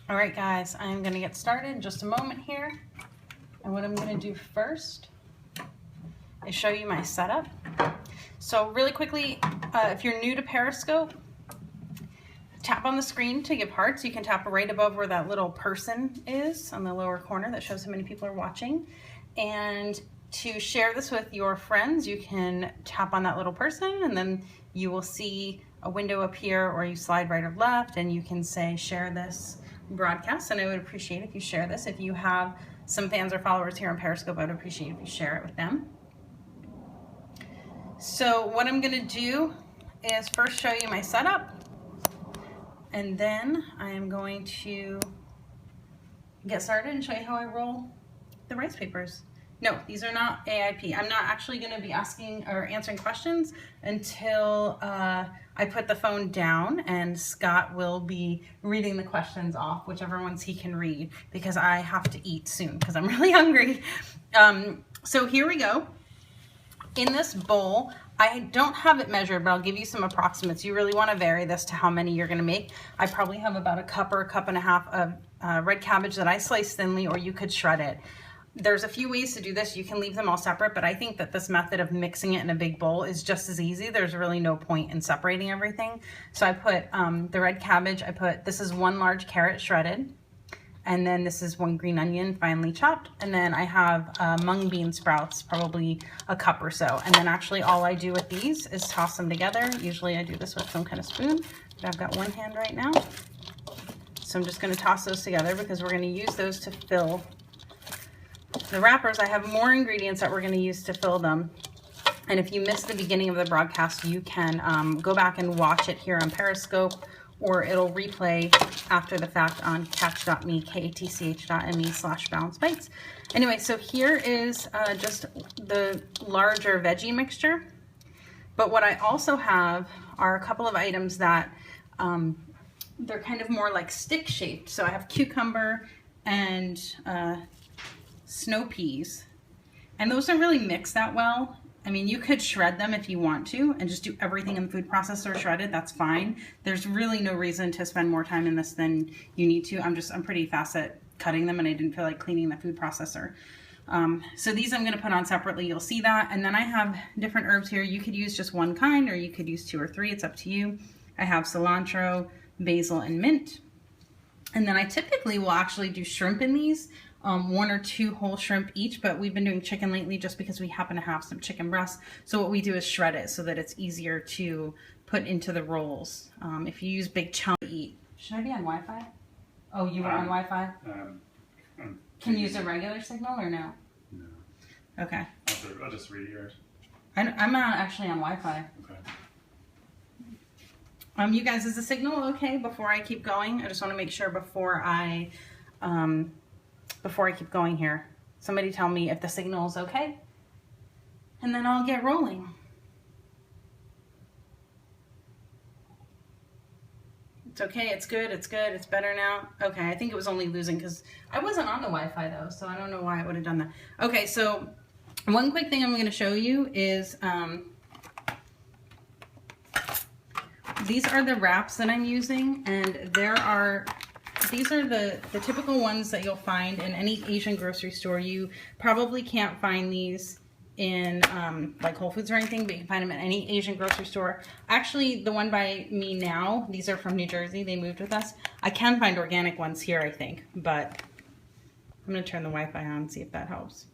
All right, guys, I'm gonna get started in just a moment here. And what I'm gonna do first is show you my setup. So really quickly, if you're new to Periscope, tap on the screen to give hearts. You can tap right above where that little person is on the lower corner that shows how many people are watching. And to share this with your friends, you can tap on that little person and then you will see a window appear, or you slide right or left and you can say share this broadcast, and I would appreciate if you share this. If you have some fans or followers here on Periscope, I would appreciate if you share it with them. So what I'm gonna do is first show you my setup, and then I am going to get started and show you how I roll the rice papers. No, these are not AIP. I'm not actually going to be asking or answering questions until I put the phone down, and Scott will be reading the questions off, whichever ones he can read, because I have to eat soon because I'm really hungry. So here we go. In this bowl, I don't have it measured, but I'll give you some approximates. You really want to vary this to how many you're going to make. I probably have about a cup or a cup and a half of red cabbage that I slice thinly, or you could shred it. There's a few ways to do this. You can leave them all separate, but I think that this method of mixing it in a big bowl is just as easy. There's really no point in separating everything. So I put the red cabbage, this is 1 large carrot shredded, and then this is 1 green onion finely chopped, and then I have mung bean sprouts, probably a cup or so. And then actually all I do with these is toss them together. Usually I do this with some kind of spoon, but I've got one hand right now. So I'm just gonna toss those together because we're gonna use those to fill the wrappers. I have more ingredients that we're going to use to fill them. And if you missed the beginning of the broadcast, you can go back and watch it here on Periscope, or it'll replay after the fact on catch.me, katch.me/balancebites. Anyway, so here is just the larger veggie mixture. But what I also have are a couple of items that they're kind of more like stick shaped. So I have cucumber and snow peas, and those don't really mix that well. I mean, you could shred them if you want to and just do everything in the food processor shredded, that's fine. There's really no reason to spend more time in this than you need to. I'm pretty fast at cutting them, and I didn't feel like cleaning the food processor. So these I'm gonna put on separately, you'll see that. And then I have different herbs here. You could use just one kind, or you could use 2 or 3, it's up to you. I have cilantro, basil, and mint. And then I typically will actually do shrimp in these. 1 or 2 whole shrimp each, but we've been doing chicken lately just because we happen to have some chicken breasts. So what we do is shred it so that it's easier to put into the rolls. If you use big chunks to eat. Should I be on Wi-Fi? Oh, you were on Wi-Fi? Can you use a regular signal or no? No. Okay. I'll just read yours. I'm not actually on Wi-Fi. Okay. You guys, is the signal okay before I keep going? I just want to make sure before I keep going here. Somebody tell me if the signal is okay, and then I'll get rolling. It's okay, it's good, it's good, it's better now. Okay, I think it was only losing because I wasn't on the Wi-Fi though, so I don't know why I would have done that. Okay, so one quick thing I'm going to show you is these are the wraps that I'm using, and these are the typical ones that you'll find in any Asian grocery store. You probably can't find these in like Whole Foods or anything, but you can find them in any Asian grocery store. Actually, the one by me now, these are from New Jersey. They moved with us. I can find organic ones here, I think, but I'm going to turn the Wi-Fi on and see if that helps.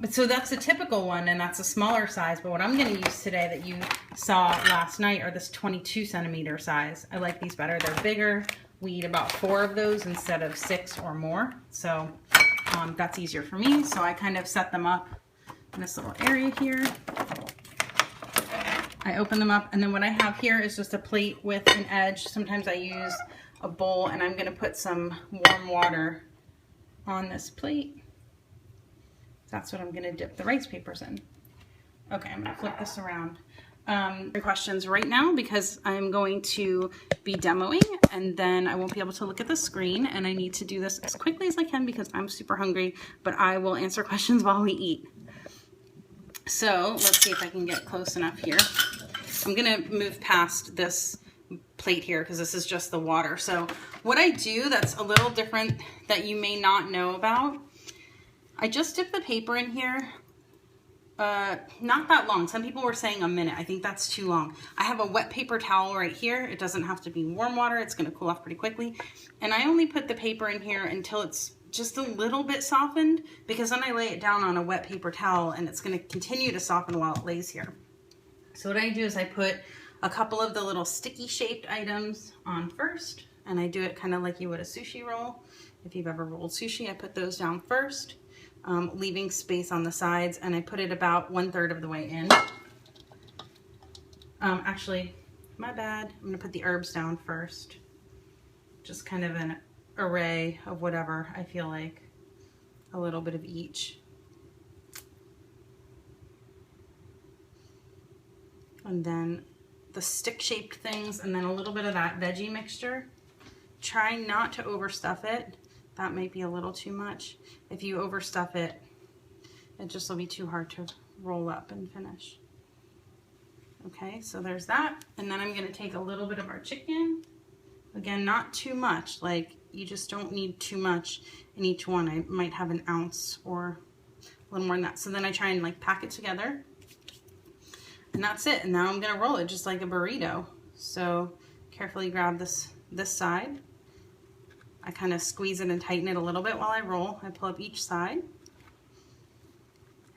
But so that's a typical one, and that's a smaller size, but what I'm going to use today that you saw last night are this 22 centimeter size. I like these better. They're bigger. We eat about 4 of those instead of 6 or more, so that's easier for me. So I kind of set them up in this little area here. I open them up, and then what I have here is just a plate with an edge. Sometimes I use a bowl, and I'm going to put some warm water on this plate. That's what I'm going to dip the rice papers in. Okay, I'm going to flip this around. Questions right now because I'm going to be demoing, and then I won't be able to look at the screen, and I need to do this as quickly as I can because I'm super hungry, but I will answer questions while we eat. So let's see if I can get close enough here. I'm going to move past this plate here because this is just the water. So what I do that's a little different that you may not know about, I just dip the paper in here. Not that long. Some people were saying a minute. I think that's too long. I have a wet paper towel right here. It doesn't have to be warm water. It's going to cool off pretty quickly. And I only put the paper in here until it's just a little bit softened, because then I lay it down on a wet paper towel and it's going to continue to soften while it lays here. So what I do is I put a couple of the little sticky shaped items on first, and I do it kind of like you would a sushi roll. If you've ever rolled sushi, I put those down first. Leaving space on the sides, and I put it about 1/3 of the way in. Actually, my bad. I'm gonna put the herbs down first. Just kind of an array of whatever I feel like, a little bit of each. And then the stick-shaped things, and then a little bit of that veggie mixture. Try not to overstuff it. That might be a little too much. If you overstuff it, it just will be too hard to roll up and finish. Okay, so there's that. And then I'm gonna take a little bit of our chicken. Again, not too much. Like, you just don't need too much in each one. I might have an ounce or a little more than that. So then I try and like pack it together. And that's it. And now I'm gonna roll it just like a burrito. So carefully grab this side. I kind of squeeze it and tighten it a little bit while I roll. I pull up each side.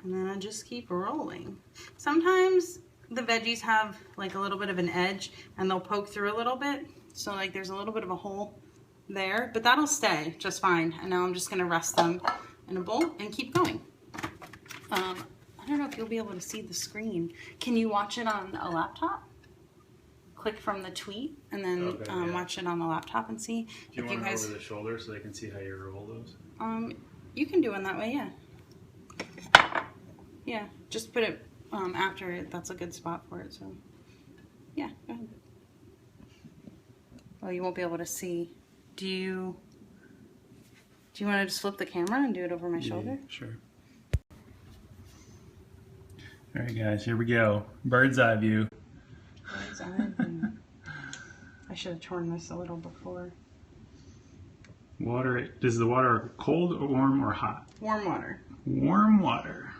And then I just keep rolling. Sometimes the veggies have like a little bit of an edge and they'll poke through a little bit. So like there's a little bit of a hole there, but that'll stay just fine. And now I'm just gonna rest them in a bowl and keep going. I don't know if you'll be able to see the screen. Can you watch it on a laptop? Click from the tweet and then watch it on the laptop and see. Do you want it over the shoulder so they can see how you roll those? You can do one that way, yeah. Yeah, just put it after it. That's a good spot for it. So, yeah, go ahead. Well, you won't be able to see. Do you want to just flip the camera and do it over my shoulder? Sure. All right, guys, here we go. Bird's eye view. Bird's eye view. I should have torn this a little before. Water. Is the water cold or warm or hot? Warm water. Warm water.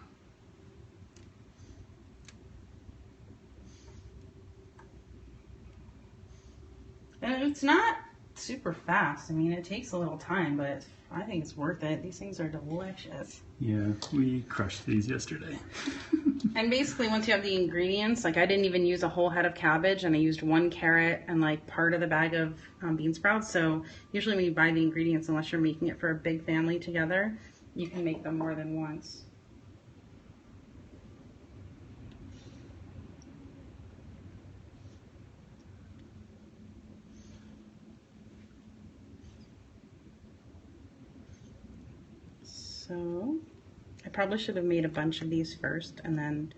And it's not super fast. I mean, it takes a little time, but I think it's worth it. These things are delicious. Yeah, we crushed these yesterday. And basically, once you have the ingredients, like I didn't even use a whole head of cabbage, and I used 1 carrot and like part of the bag of bean sprouts. So usually when you buy the ingredients, unless you're making it for a big family together, you can make them more than once. So I probably should have made a bunch of these first and then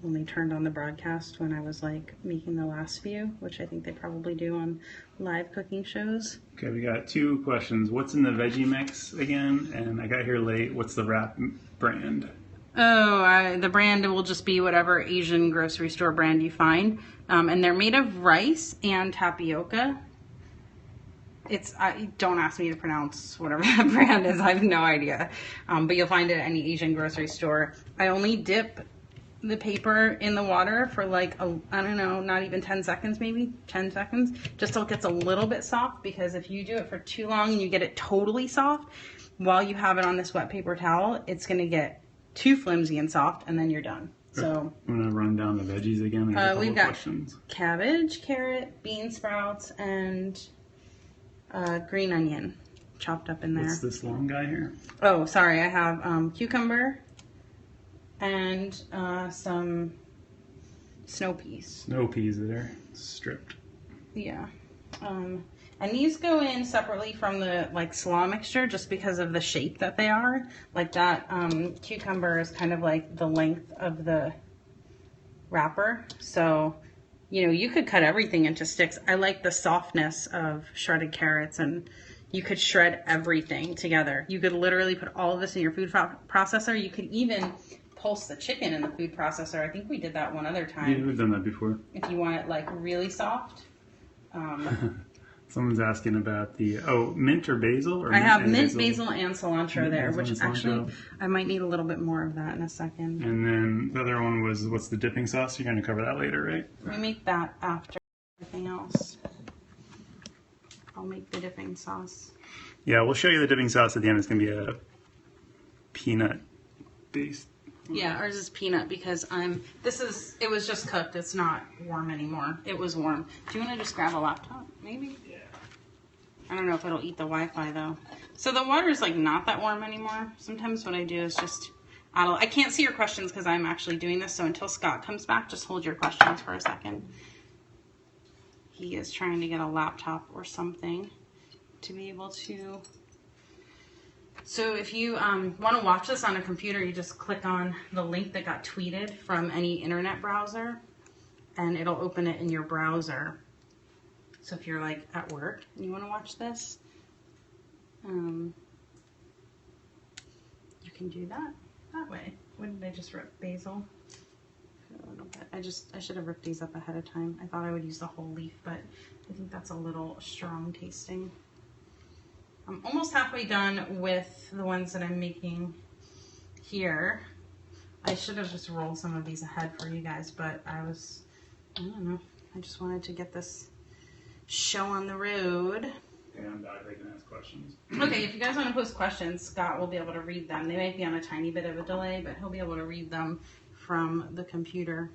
only turned on the broadcast when I was like making the last few, which I think they probably do on live cooking shows. Okay, we got 2 questions. What's in the veggie mix again? And I got here late. What's the wrap brand? Oh, the brand will just be whatever Asian grocery store brand you find. And they're made of rice and tapioca. Don't ask me to pronounce whatever that brand is. I have no idea. But you'll find it at any Asian grocery store. I only dip the paper in the water for like, I don't know, not even 10 seconds, maybe 10 seconds, just till it gets a little bit soft, because if you do it for too long and you get it totally soft while you have it on this wet paper towel, it's going to get too flimsy and soft, and then you're done. So I'm going to run down the veggies again. We've got cabbage, carrot, bean sprouts, and green onion chopped up in there. What's this long guy here? Oh, sorry. I have cucumber and some snow peas. Snow peas there, stripped. Yeah. And these go in separately from the like slaw mixture just because of the shape that they are. Like that cucumber is kind of like the length of the wrapper. So, you know, you could cut everything into sticks. I like the softness of shredded carrots, and you could shred everything together. You could literally put all of this in your food processor. You could even pulse the chicken in the food processor. I think we did that one other time. Yeah, we've done that before. If you want it like really soft. Someone's asking about the mint or basil. Or I have mint, basil, and cilantro there, which actually I might need a little bit more of that in a second. And then the other one was, what's the dipping sauce? You're going to cover that later, right? We make that after everything else. I'll make the dipping sauce. Yeah, we'll show you the dipping sauce at the end. It's going to be a peanut based. Yeah, ours is peanut because it was just cooked. It's not warm anymore. It was warm. Do you want to just grab a laptop, maybe? Yeah. I don't know if it'll eat the Wi-Fi though. So the water is like not that warm anymore. Sometimes what I do is just I can't see your questions because I'm actually doing this. So until Scott comes back, just hold your questions for a second. He is trying to get a laptop or something to be able to. So if you want to watch this on a computer, you just click on the link that got tweeted from any internet browser, and it'll open it in your browser. So if you're like at work and you want to watch this, you can do that way. What did I just rip? Basil? A little bit. I should have ripped these up ahead of time. I thought I would use the whole leaf, but I think that's a little strong tasting. I'm almost halfway done with the ones that I'm making here. I should have just rolled some of these ahead for you guys, but I don't know. I just wanted to get this show on the road. And I'm back. They can ask questions. Okay, if you guys want to post questions, Scott will be able to read them. They might be on a tiny bit of a delay, but he'll be able to read them from the computer.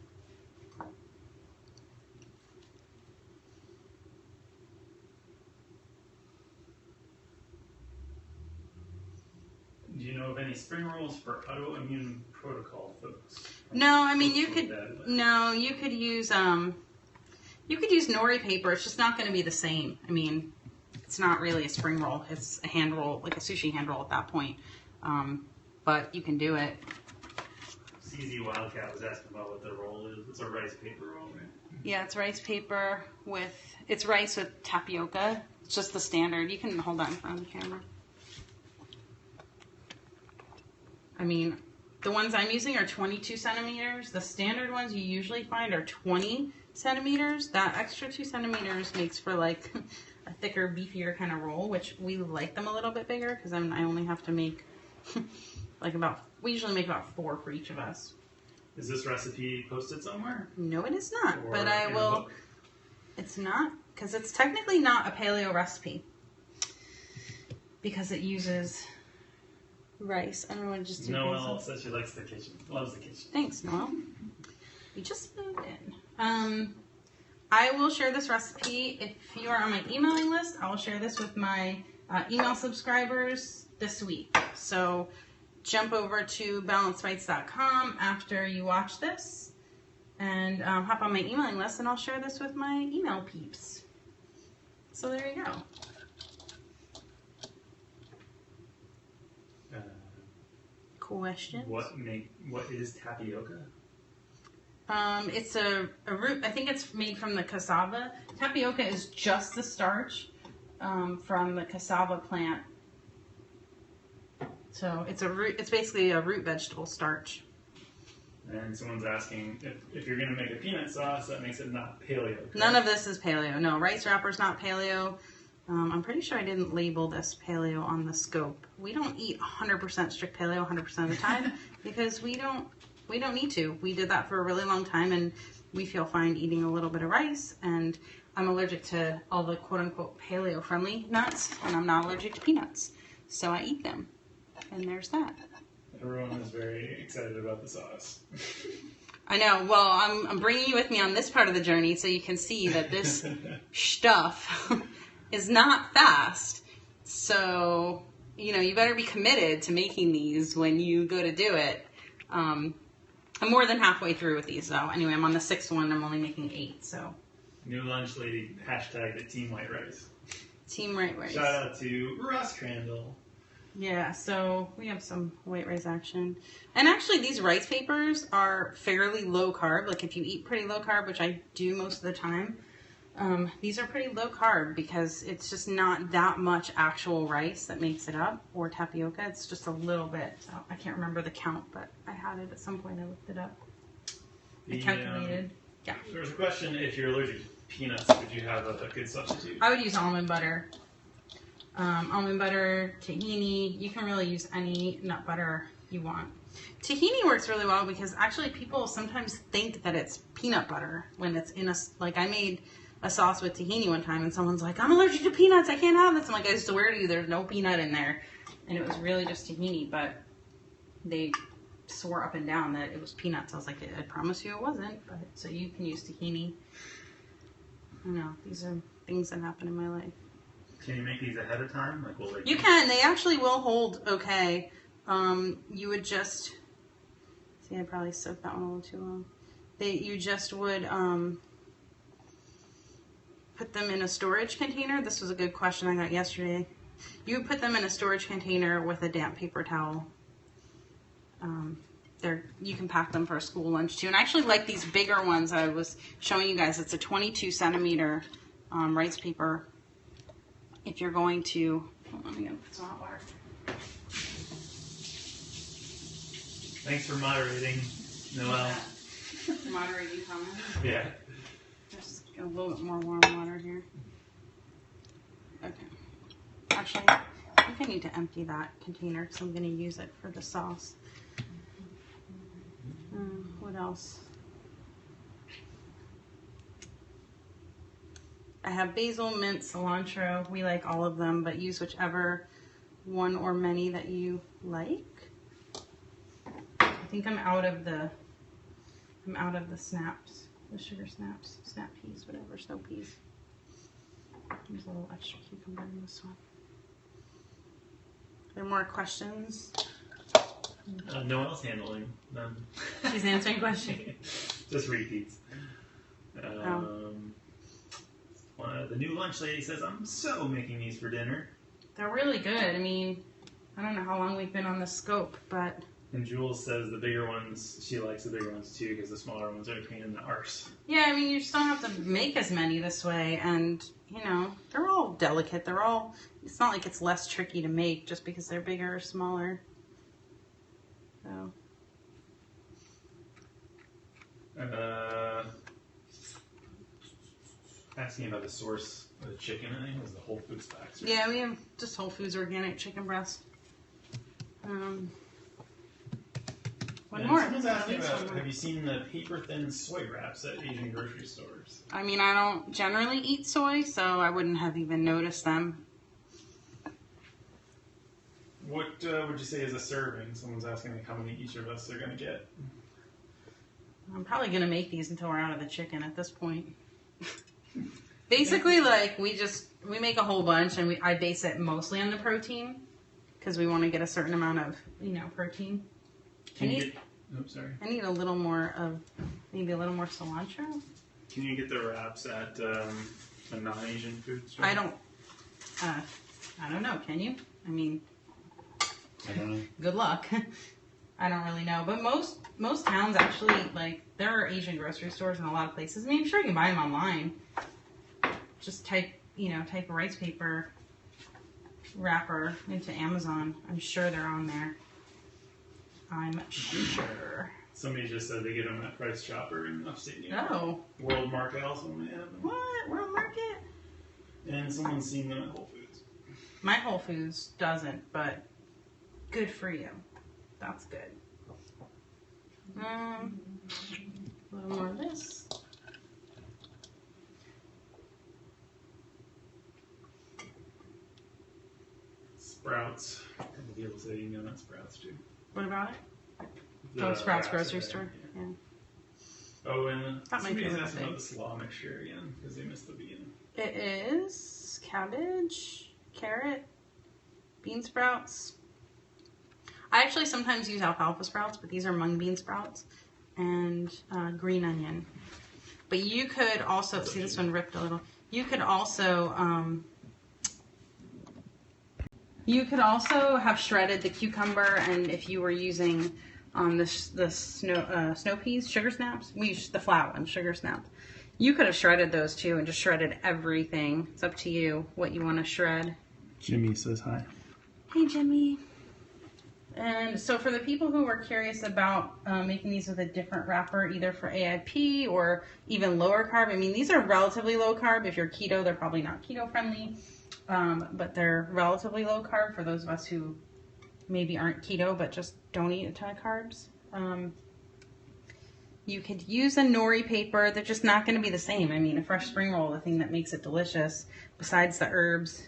Do you know of any spring rolls for autoimmune protocol folks? No, I mean you could use nori paper. It's just not going to be the same. I mean, it's not really a spring roll. It's a hand roll, like a sushi hand roll at that point. But you can do it. CZ Wildcat was asking about what the roll is. It's a rice paper roll, right? Yeah, it's rice paper it's rice with tapioca. It's just the standard. You can hold that in front of the camera. I mean, the ones I'm using are 22 centimeters. The standard ones you usually find are 20 centimeters. That extra 2 centimeters makes for like a thicker, beefier kind of roll, which we like them a little bit bigger because I only have to make we usually make about 4 for each of us. Is this recipe posted somewhere? No, it is not, or but I will. It's not, because it's technically not a paleo recipe because it uses rice. I don't want to just do Noelle says she likes the kitchen. Loves the kitchen. Thanks, Noelle. You just moved in. I will share this recipe. If you are on my emailing list, I will share this with my email subscribers this week. So jump over to balancebites.com after you watch this and hop on my emailing list, and I'll share this with my email peeps. So there you go. Question. What is tapioca? It's a root. I think it's made from the cassava. Tapioca is just the starch from the cassava plant. So it's a root. It's basically a root vegetable starch. And someone's asking if you're going to make a peanut sauce, that makes it not paleo. Correct? None of this is paleo. No, rice wrapper's not paleo. I'm pretty sure I didn't label this paleo on the scope. We don't eat 100% strict paleo 100% of the time because we don't need to. We did that for a really long time, and we feel fine eating a little bit of rice. And I'm allergic to all the quote-unquote paleo-friendly nuts, and I'm not allergic to peanuts, so I eat them. And there's that. Everyone is very excited about the sauce. I know. Well, I'm bringing you with me on this part of the journey so you can see that this stuff is not fast. So, you better be committed to making these when you go to do it. I'm more than halfway through with these, though. Anyway, I'm on the 6th one. I'm only making 8, so. New lunch lady hashtagged it Team White Rice. Team White Rice. Shout out to Ross Crandall. Yeah, so we have some white rice action. And actually, these rice papers are fairly low carb. Like, if you eat pretty low carb, which I do most of the time, these are pretty low carb because it's just not that much actual rice that makes it up, or tapioca. It's just a little bit. So I can't remember the count, but I had it at some point. I looked it up. I calculated. Yeah. There was a question if you're allergic peanuts, would you have a good substitute? I would use almond butter. Almond butter, tahini. You can really use any nut butter you want. Tahini works really well because actually people sometimes think that it's peanut butter when it's in a, like I made a sauce with tahini one time and someone's like, I'm allergic to peanuts, I can't have this. I'm like, I swear to you, there's no peanut in there. And it was really just tahini, but they swore up and down that it was peanuts. I was like, I promise you it wasn't. But so you can use tahini. I know, these are things that happen in my life. Can you make these ahead of time? Like, will they... You can. They actually will hold okay. You would just... See, I probably soaked that one a little too long. You just would put them in a storage container. This was a good question I got yesterday. You would put them in a storage container with a damp paper towel. You can pack them for a school lunch too. And I actually like these bigger ones I was showing you guys. It's a 22 centimeter rice paper. If you're going to, hold on, I'm gonna put some hot water. Thanks for moderating, Noelle. Moderating comments. Yeah. Just get a little bit more warm water here. Okay. Actually, I think I need to empty that container because I'm going to use it for the sauce. What else? I have basil, mint, cilantro. We like all of them, but use whichever one or many that you like. I think I'm out of the snaps, the sugar snaps, snap peas, whatever, snow peas. There's a little extra cucumber in this one. Are there more questions? Noelle's handling them. She's answering questions. Just repeats. The new lunch lady says, I'm so making these for dinner. They're really good. I mean, I don't know how long we've been on the scope, but... And Jules says the bigger ones, she likes the bigger ones too because the smaller ones are a pain in the arse. Yeah, I mean, you just don't have to make as many this way. And, you know, they're all delicate. They're all... It's not like it's less tricky to make just because they're bigger or smaller. So... Asking about the source of the chicken, I think it was the Whole Foods packs. Right? Yeah, we have just Whole Foods organic chicken breast. One more. Someone's asking about, have you seen the paper-thin soy wraps at Asian grocery stores? I mean, I don't generally eat soy, so I wouldn't have even noticed them. What would you say is a serving? Someone's asking like, how many each of us are going to get. I'm probably going to make these until we're out of the chicken at this point. Basically, like, we make a whole bunch, and I base it mostly on the protein, because we want to get a certain amount of, you know, protein. I need a little more of, maybe a little more cilantro. Can you get the wraps at a non-Asian food store? I don't know, can you? I mean, I don't know. Good luck. I don't really know, but most towns actually, like, there are Asian grocery stores in a lot of places. I mean, I'm sure you can buy them online. Just type a rice paper wrapper into Amazon. I'm sure they're on there. I'm sure. Somebody just said they get them at Price Chopper in upstate New York. Oh. World Market also may have them. What? World Market? And someone's seen them at Whole Foods. My Whole Foods doesn't, but good for you. That's good. A little more of this. Sprouts. A couple people say you can get at Sprouts too. What about it? The Sprouts wraps grocery are there, store. Yeah. Oh, and That might be somebody's a little asking about big. the slaw mixture again because they missed the beginning. It is cabbage, carrot, bean sprouts. I actually sometimes use alfalfa sprouts, but these are mung bean sprouts, and green onion. But you could also, see this one ripped a little. You could also have shredded the cucumber, and if you were using the snow peas, sugar snaps, we use the flat ones, sugar snaps. You could have shredded those too and just shredded everything. It's up to you what you want to shred. Jimmy says hi. Hey, Jimmy. And so for the people who are curious about making these with a different wrapper, either for AIP or even lower carb, I mean, these are relatively low carb. If you're keto, they're probably not keto friendly, but they're relatively low carb for those of us who maybe aren't keto but just don't eat a ton of carbs. You could use a nori paper. They're just not going to be the same. I mean, a fresh spring roll, the thing that makes it delicious, besides the herbs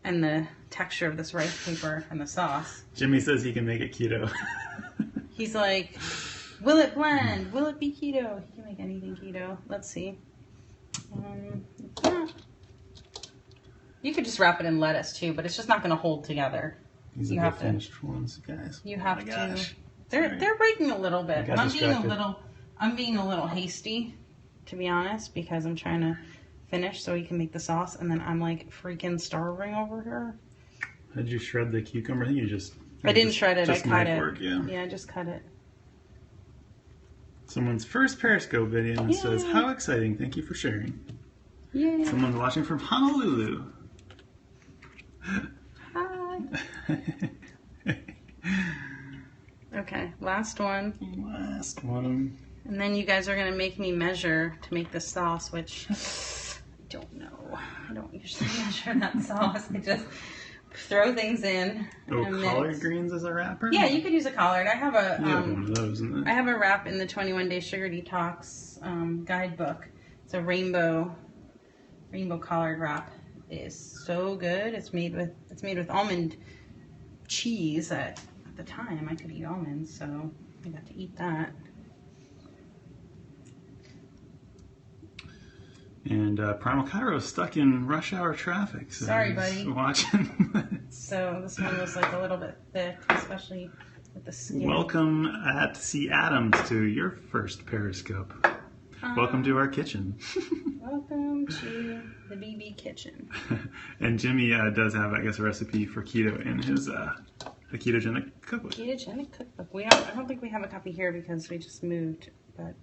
and the texture of this rice paper and the sauce. Jimmy says he can make it keto. He's like, will it blend? Will it be keto? He can make anything keto. Let's see. Yeah. You could just wrap it in lettuce too, but it's just not going to hold together. These are the finished ones, guys. You have to. Gosh. They're breaking a little bit. I got distracted. I'm being a little hasty, to be honest, because I'm trying to finish so we can make the sauce, and then I'm like freaking starving over here. Did you shred the cucumber? I think you just. I didn't shred it. I cut it. Work, yeah. Yeah, I just cut it. Someone's first Periscope video and says, "How exciting! Thank you for sharing." Yay. Someone's watching from Honolulu. Hi. Okay, last one. Last one. And then you guys are going to make me measure to make the sauce, which I don't know. I don't usually measure that sauce. I just throw things in. Oh, collard greens as a wrapper? Yeah, you could use a collard. I have a you have one of those, isn't it? I have a wrap in the 21 Day Sugar Detox guidebook. It's a rainbow collard wrap. It is so good. It's made with almond cheese. At the time, I could eat almonds, so I got to eat that. And Primal Cairo is stuck in rush hour traffic. So sorry, buddy. Watching. So this one was like a little bit thick, especially with the skin. Welcome at C. Adams to your first Periscope. Welcome to our kitchen. Welcome to the BB kitchen. And Jimmy does have, I guess, a recipe for keto in his the ketogenic cookbook. Ketogenic cookbook. I don't think we have a copy here because we just moved, but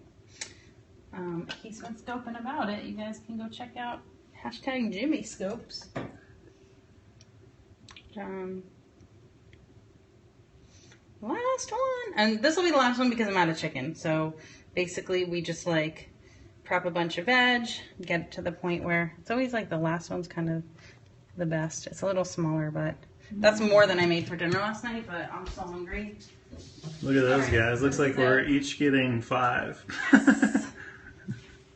he's been scoping about it. You guys can go check out hashtag Jimmy Scopes. Last one, and this will be the last one because I'm out of chicken. So basically, we just like prep a bunch of veg, get it to the point where it's always like the last one's kind of the best. It's a little smaller, but that's more than I made for dinner last night. But I'm so hungry. Look at those guys. Looks like we're each getting 5.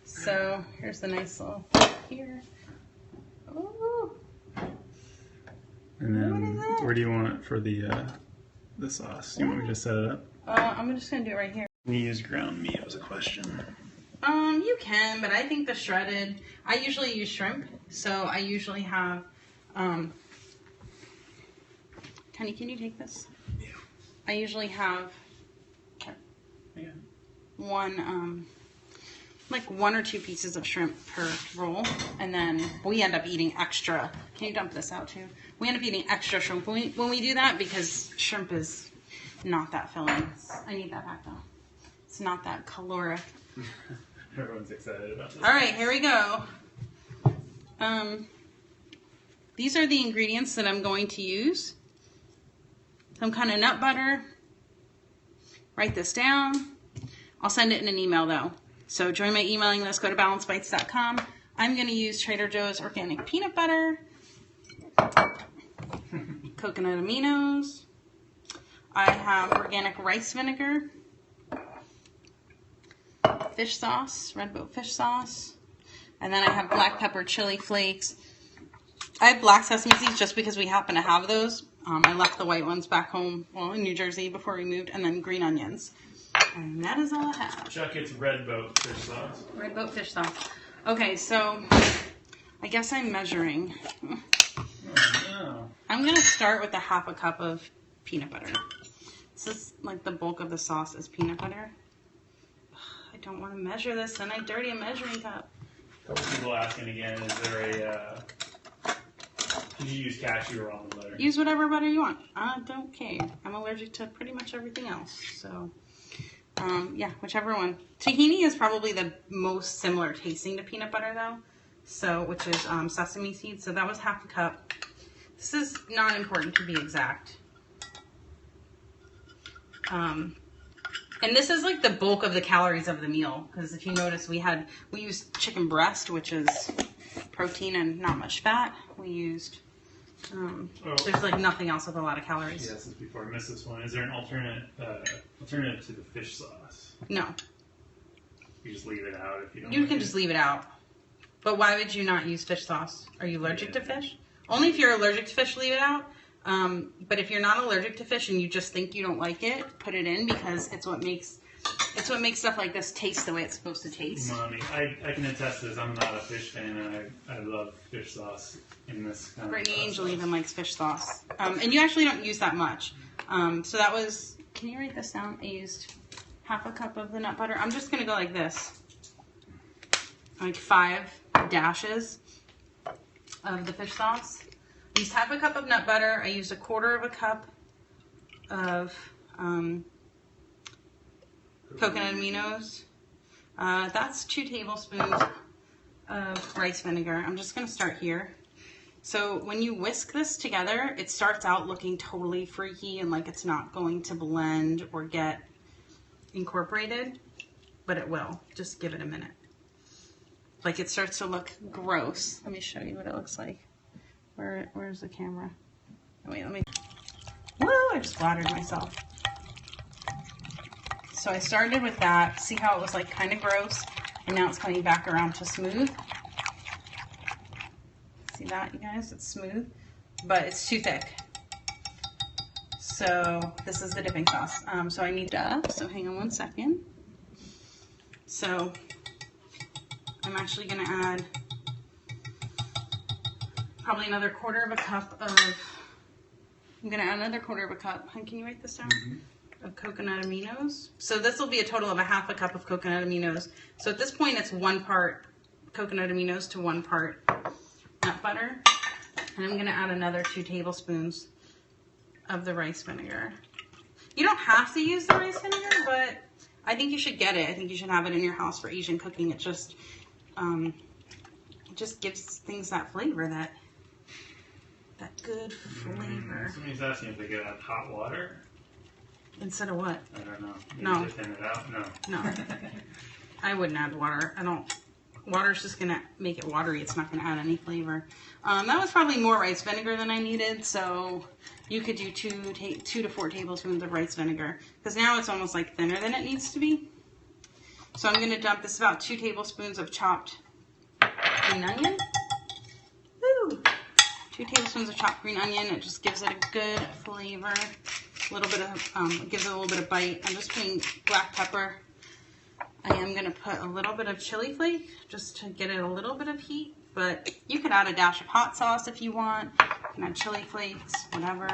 So here's the nice little here. Ooh. And then where do you want it for the sauce? You want me to set it up? I'm just gonna do it right here. Can you use ground meat was a question. You can, but I think the shredded. I usually use shrimp, so I usually have. Kenny, can you take this? Yeah. I usually have. Yeah. Like 1 or 2 pieces of shrimp per roll, and then we end up eating extra. Can you dump this out too? We end up eating extra shrimp when we do that because shrimp is not that filling. I need that back though. It's not that caloric. Everyone's excited about this. All right, here we go. These are the ingredients that I'm going to use. Some kind of nut butter. Write this down. I'll send it in an email though. So join my emailing list, go to balancebites.com. I'm going to use Trader Joe's organic peanut butter, coconut aminos. I have organic rice vinegar, fish sauce, red boat fish sauce, and then I have black pepper chili flakes. I have black sesame seeds just because we happen to have those. I left the white ones back home, in New Jersey before we moved, and then green onions. And that is all I have. Chuck, it's red boat fish sauce. Red boat fish sauce. Okay, so I guess I'm measuring. Oh, no. I'm going to start with a 1/2 cup of peanut butter. This is like the bulk of the sauce is peanut butter. I don't want to measure this, and I dirty a measuring cup. A couple people asking again, is there did you use cashew or almond butter? Use whatever butter you want. I don't care. I'm allergic to pretty much everything else, so... yeah, whichever one. Tahini is probably the most similar tasting to peanut butter though. So, which is sesame seeds. So that was 1/2 cup. This is not important to be exact. And this is like the bulk of the calories of the meal, because if you notice, we used chicken breast, which is protein and not much fat. We used there's like nothing else with a lot of calories. Yes, before I miss this one, is there an alternative to the fish sauce? No. You just leave it out if you don't. You can just leave it out. But why would you not use fish sauce? Are you allergic to fish? Only if you're allergic to fish, leave it out. But if you're not allergic to fish and you just think you don't like it, put it in, because it's what makes stuff like this taste the way it's supposed to taste. Mommy, I can attest to this. I'm not a fish fan, and I love fish sauce in this kind Brittany of Angel even likes fish sauce. And you actually don't use that much. So that was, can you write this down? I used half a cup of the nut butter. I'm just going to go like this. Like 5 dashes of the fish sauce. I used half a cup of nut butter. I used 1/4 cup of coconut aminos. That's 2 tablespoons of rice vinegar. I'm just going to start here. So when you whisk this together, it starts out looking totally freaky and like it's not going to blend or get incorporated, but it will. Just give it a minute. Like it starts to look gross. Let me show you what it looks like. Where's the camera? Oh, wait, let me. Woo! I just flattered myself. So I started with that. See how it was like kind of gross, and now it's coming back around to smooth. See that, you guys? It's smooth, but it's too thick. So this is the dipping sauce. So I need to. So hang on one second. So I'm actually going to add probably another 1/4 cup of. I'm going to add another 1/4 cup. Can you write this down? Mm-hmm. Of coconut aminos. So this will be a total of 1/2 cup of coconut aminos. So at this point, it's 1 part coconut aminos to 1 part nut butter. And I'm going to add another 2 tablespoons of the rice vinegar. You don't have to use the rice vinegar, but I think you should get it. I think you should have it in your house for Asian cooking. It just gives things that flavor, that good flavor. Somebody's asking if they get out hot water. Instead of what? I don't know. No. Just thin it out? No. I wouldn't add water. Water's just going to make it watery. It's not going to add any flavor. That was probably more rice vinegar than I needed, so you could do 2 to 4 tablespoons of rice vinegar, because now it's almost like thinner than it needs to be. So I'm going to dump this about 2 tablespoons of chopped green onion. Woo! 2 tablespoons of chopped green onion. It just gives it a good flavor. A little bit of, gives it a little bit of bite. I'm just putting black pepper. I am going to put a little bit of chili flake just to get it a little bit of heat, but you could add a dash of hot sauce if you want. You can add chili flakes, whatever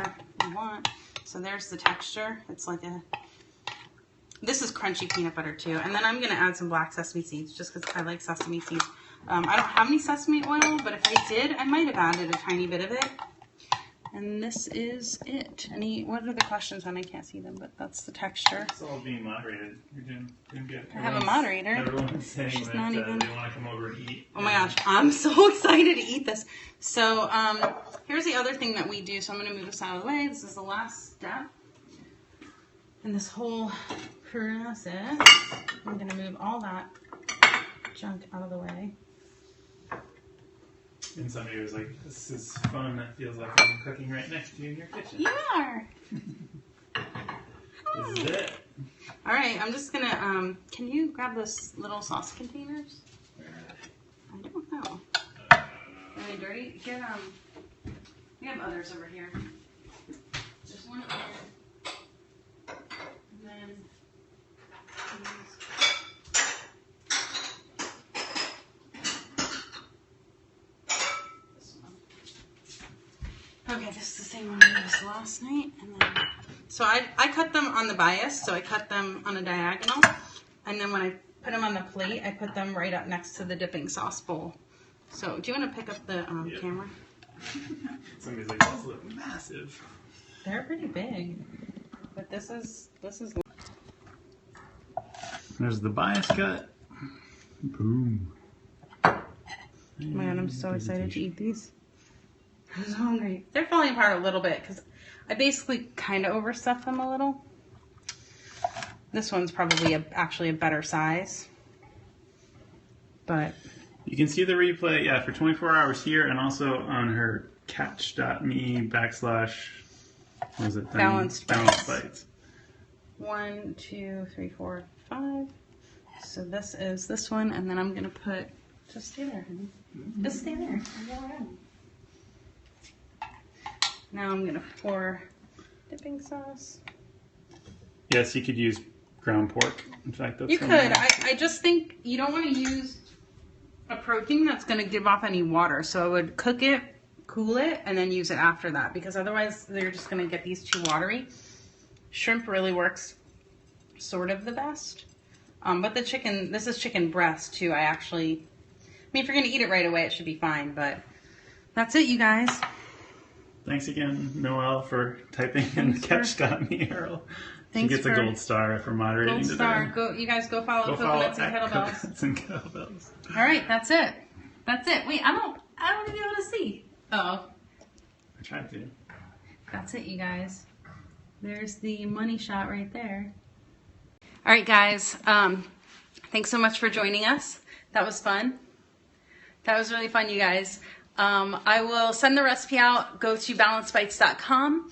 you want. So there's the texture. It's like this is crunchy peanut butter too. And then I'm going to add some black sesame seeds just because I like sesame seeds. I don't have any sesame oil, but if I did, I might have added a tiny bit of it. And this is it. What are the questions on? I can't see them, but that's the texture. It's all being moderated. You're doing good. I have a moderator. Everyone's saying She's that not even... they want to come over and eat. Oh my gosh, I'm so excited to eat this. So here's the other thing that we do. So I'm going to move this out of the way. This is the last step in this whole process. I'm going to move all that junk out of the way. And somebody was like, this is fun. That feels like I'm cooking right next to you in your kitchen. You are. This is it. All right, I'm just going to, can you grab those little sauce containers? I don't know. Are they dirty? Get, we have others over here. There's one over here. And then this one. Okay, this is the same one I used last night. And then, so I cut them on the bias, so I cut them on a diagonal. And then when I put them on the plate, I put them right up next to the dipping sauce bowl. So, do you want to pick up the camera? Somebody's like, those look massive. They're pretty big, but this is. There's the bias cut. Boom. Oh my god, I'm so excited to eat these. I'm so hungry. They're falling apart a little bit because I basically kind of overstuffed them a little. This one's probably actually a better size. But you can see the replay, yeah, for 24 hours here and also on her catch.me / what was it? Balanced bites. 1, 2, 3, 4, 5. So this is this one, and then I'm gonna put. Just stay there, honey. Just stay there. Now I'm gonna pour dipping sauce. Yes, you could use ground pork. In fact, that's you could. I just think you don't want to use a protein that's going to give off any water. So I would cook it, cool it, and then use it after that, because otherwise they're just going to get these too watery. Shrimp really works sort of the best. But the chicken, this is chicken breast too. I mean, if you're going to eat it right away, it should be fine. But that's it, you guys. Thanks again, Noelle, for typing in catch.me, Earl. She gets a gold star for moderating today. Gold star. You guys go follow Coconuts and Kettlebells. Coconuts and Kettlebells. All right, that's it. That's it. Wait, I don't even be able to see. Oh. I tried to. That's it, you guys. There's the money shot right there. All right, guys. Thanks so much for joining us. That was fun. That was really fun, you guys. I will send the recipe out. Go to balancedbites.com.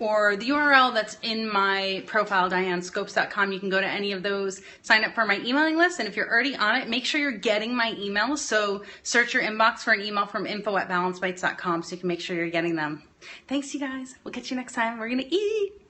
or the URL that's in my profile, dianescopes.com. You can go to any of those, sign up for my emailing list, and if you're already on it, make sure you're getting my emails. So search your inbox for an email from info@balancedbites.com so you can make sure you're getting them. Thanks, you guys. We'll catch you next time. We're going to eat.